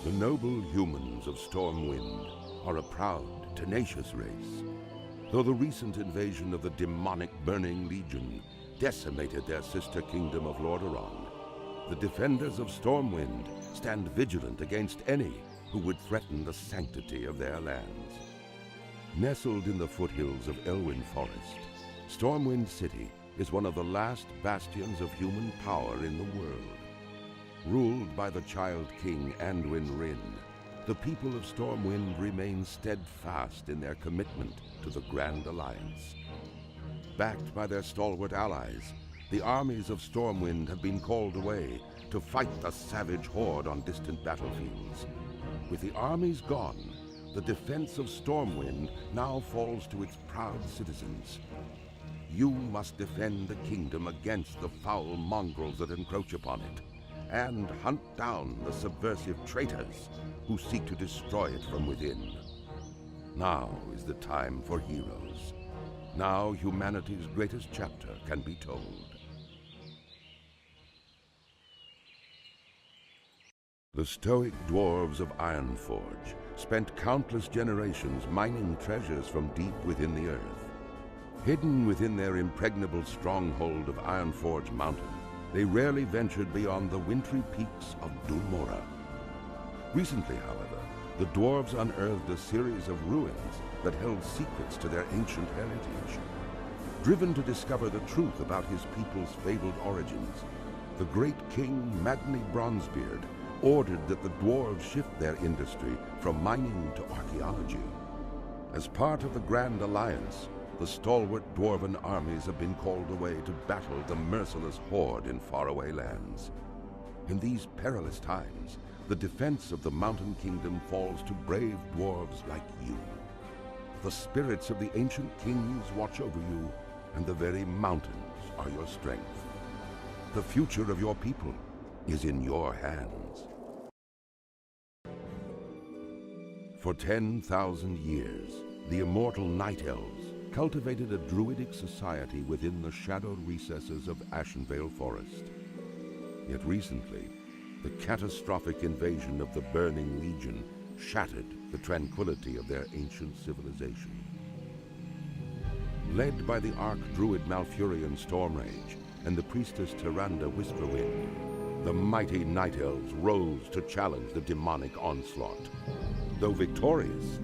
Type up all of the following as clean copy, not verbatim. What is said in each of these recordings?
The noble humans of Stormwind are a proud, tenacious race. Though the recent invasion of the demonic Burning Legion decimated their sister kingdom of Lordaeron, the defenders of Stormwind stand vigilant against any who would threaten the sanctity of their lands. Nestled in the foothills of Elwyn Forest, Stormwind City is one of the last bastions of human power in the world. Ruled by the Child King Anduin Wrynn, the people of Stormwind remain steadfast in their commitment to the Grand Alliance. Backed by their stalwart allies, the armies of Stormwind have been called away to fight the savage horde on distant battlefields. With the armies gone, the defense of Stormwind now falls to its proud citizens. You must defend the kingdom against the foul mongrels that encroach upon it, and hunt down the subversive traitors who seek to destroy it from within. Now is the time for heroes. Now humanity's greatest chapter can be told. The stoic dwarves of Ironforge spent countless generations mining treasures from deep within the earth. Hidden within their impregnable stronghold of Ironforge Mountain, they rarely ventured beyond the wintry peaks of Dulmora. Recently, however, the dwarves unearthed a series of ruins that held secrets to their ancient heritage. Driven to discover the truth about his people's fabled origins, the great king Magni Bronzebeard ordered that the dwarves shift their industry from mining to archaeology. As part of the Grand Alliance, the stalwart dwarven armies have been called away to battle the merciless horde in faraway lands. In these perilous times, the defense of the Mountain Kingdom falls to brave dwarves like you. The spirits of the ancient kings watch over you, and the very mountains are your strength. The future of your people is in your hands. For 10,000 years, the immortal Night Elves cultivated a druidic society within the shadowed recesses of Ashenvale Forest. Yet recently, the catastrophic invasion of the Burning Legion shattered the tranquility of their ancient civilization. Led by the Archdruid Malfurion Stormrage and the priestess Tyrande Whisperwind, the mighty Night Elves rose to challenge the demonic onslaught. Though victorious,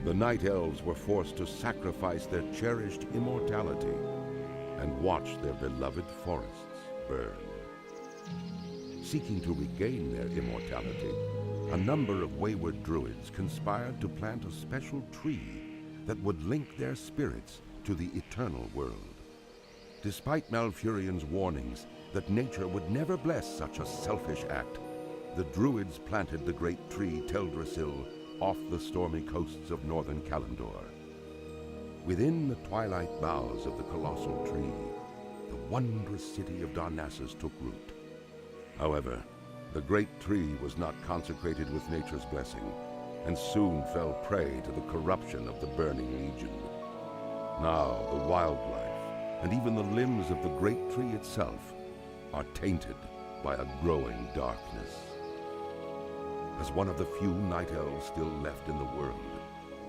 the Night Elves were forced to sacrifice their cherished immortality and watch their beloved forests burn. Seeking to regain their immortality, a number of wayward druids conspired to plant a special tree that would link their spirits to the eternal world. Despite Malfurion's warnings that nature would never bless such a selfish act, the druids planted the great tree Teldrassil off the stormy coasts of northern Kalimdor. Within the twilight boughs of the colossal tree, the wondrous city of Darnassus took root. However, the great tree was not consecrated with nature's blessing, and soon fell prey to the corruption of the Burning Legion. Now the wildlife, and even the limbs of the great tree itself, are tainted by a growing darkness. As one of the few Night Elves still left in the world,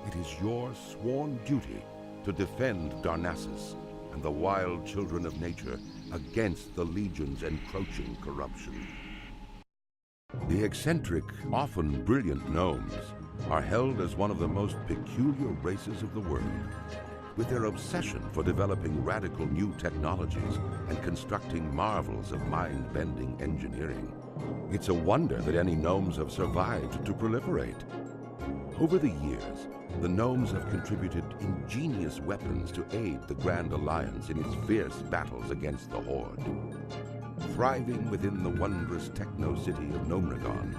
it is your sworn duty to defend Darnassus and the wild children of nature against the Legion's encroaching corruption. The eccentric, often brilliant gnomes are held as one of the most peculiar races of the world. With their obsession for developing radical new technologies and constructing marvels of mind-bending engineering, it's a wonder that any gnomes have survived to proliferate. Over the years, the gnomes have contributed ingenious weapons to aid the Grand Alliance in its fierce battles against the Horde. Thriving within the wondrous techno-city of Gnomragon,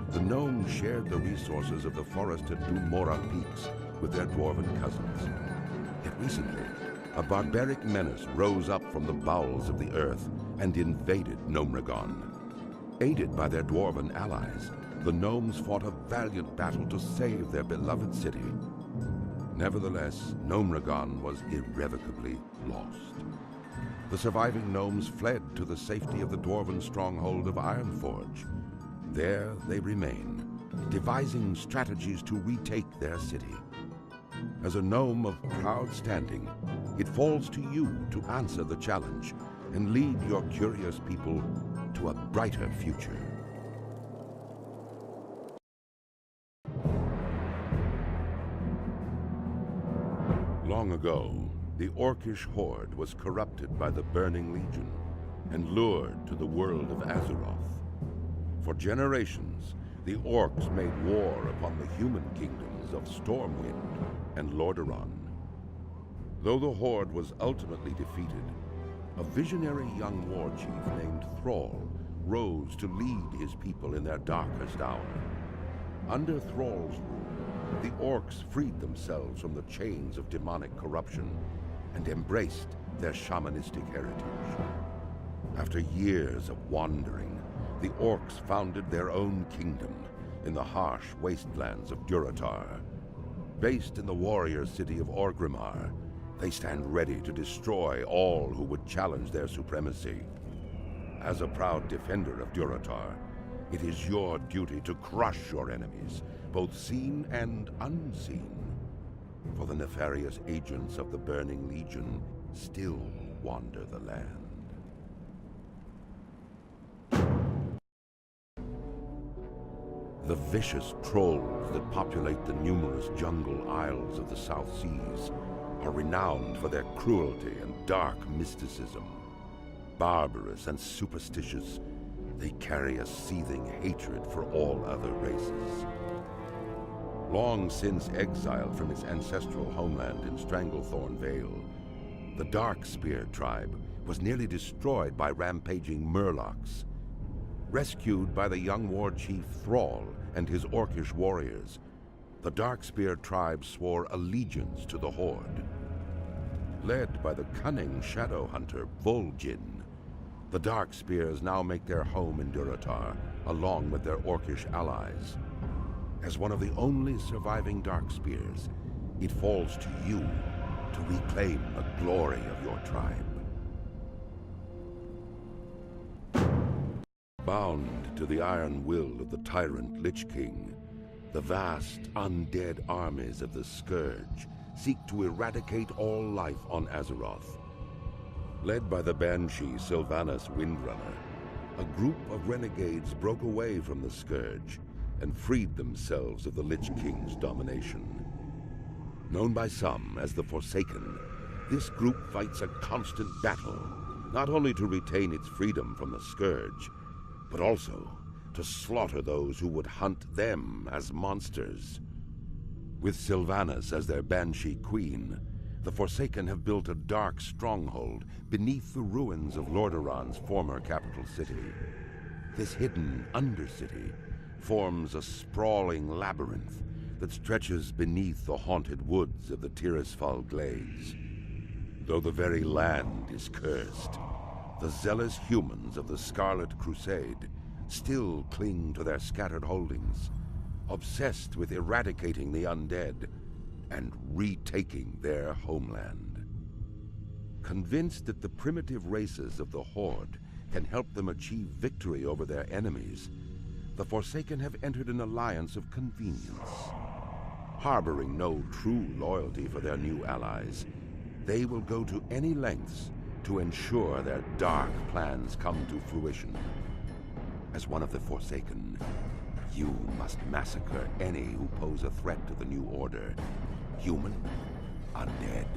the gnomes shared the resources of the forested Dulmora peaks with their dwarven cousins. Yet recently, a barbaric menace rose up from the bowels of the earth and invaded Gnomragon. Aided by their dwarven allies, the gnomes fought a valiant battle to save their beloved city. Nevertheless, Gnomragon was irrevocably lost. The surviving gnomes fled to the safety of the dwarven stronghold of Ironforge. There they remain, devising strategies to retake their city. As a gnome of proud standing, it falls to you to answer the challenge and lead your curious people to a brighter future. Long ago, the Orcish horde was corrupted by the Burning Legion and lured to the world of Azeroth. For generations, the Orcs made war upon the human kingdoms of Stormwind and Lordaeron. Though the horde was ultimately defeated, a visionary young war chief named Thrall rose to lead his people in their darkest hour. Under Thrall's rule, the Orcs freed themselves from the chains of demonic corruption and embraced their shamanistic heritage. After years of wandering, the Orcs founded their own kingdom in the harsh wastelands of Durotar. Based in the warrior city of Orgrimmar, they stand ready to destroy all who would challenge their supremacy. As a proud defender of Durotar, it is your duty to crush your enemies, both seen and unseen. For the nefarious agents of the Burning Legion still wander the land. The vicious trolls that populate the numerous jungle isles of the South Seas are renowned for their cruelty and dark mysticism. Barbarous and superstitious, they carry a seething hatred for all other races. Long since exiled from its ancestral homeland in Stranglethorn Vale, the Darkspear tribe was nearly destroyed by rampaging Murlocs. Rescued by the young war chief Thrall and his Orcish warriors, the Darkspear tribe swore allegiance to the Horde. Led by the cunning shadow hunter Vol'jin, the Darkspears now make their home in Durotar, along with their Orcish allies. As one of the only surviving Darkspears, it falls to you to reclaim the glory of your tribe. Bound to the iron will of the tyrant Lich King, the vast undead armies of the Scourge seek to eradicate all life on Azeroth. Led by the Banshee Sylvanas Windrunner, a group of renegades broke away from the Scourge and freed themselves of the Lich King's domination. Known by some as the Forsaken, this group fights a constant battle, not only to retain its freedom from the Scourge, but also to slaughter those who would hunt them as monsters. With Sylvanas as their Banshee Queen, the Forsaken have built a dark stronghold beneath the ruins of Lordaeron's former capital city. This hidden Undercity forms a sprawling labyrinth that stretches beneath the haunted woods of the Tirisfal Glades. Though the very land is cursed, the zealous humans of the Scarlet Crusade still cling to their scattered holdings, obsessed with eradicating the undead and retaking their homeland. Convinced that the primitive races of the Horde can help them achieve victory over their enemies, the Forsaken have entered an alliance of convenience. Harboring no true loyalty for their new allies, they will go to any lengths to ensure their dark plans come to fruition. As one of the Forsaken, you must massacre any who pose a threat to the new order, human, undead,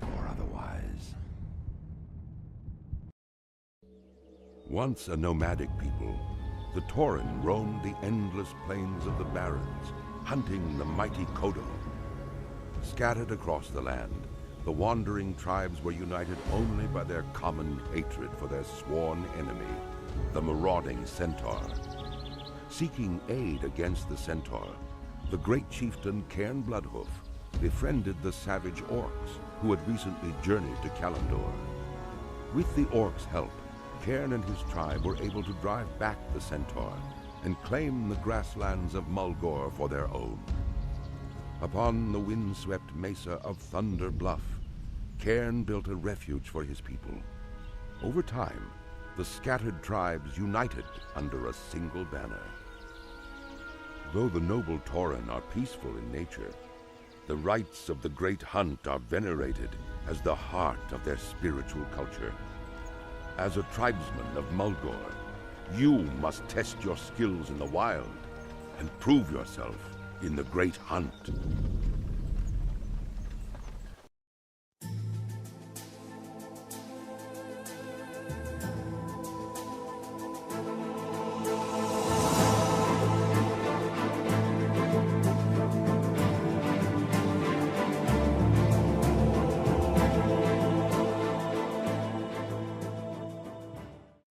or otherwise. Once a nomadic people, the Tauren roamed the endless plains of the Barrens, hunting the mighty Kodo. Scattered across the land, the wandering tribes were united only by their common hatred for their sworn enemy, the marauding Centaur. Seeking aid against the Centaur, the great chieftain Cairn Bloodhoof befriended the savage Orcs who had recently journeyed to Kalimdor. With the Orcs' help, Cairn and his tribe were able to drive back the Centaur and claim the grasslands of Mulgore for their own. Upon the windswept mesa of Thunder Bluff, Cairn built a refuge for his people. Over time, the scattered tribes united under a single banner. Though the noble Tauren are peaceful in nature, the rites of the Great Hunt are venerated as the heart of their spiritual culture. As a tribesman of Mulgore, you must test your skills in the wild and prove yourself in the Great Hunt.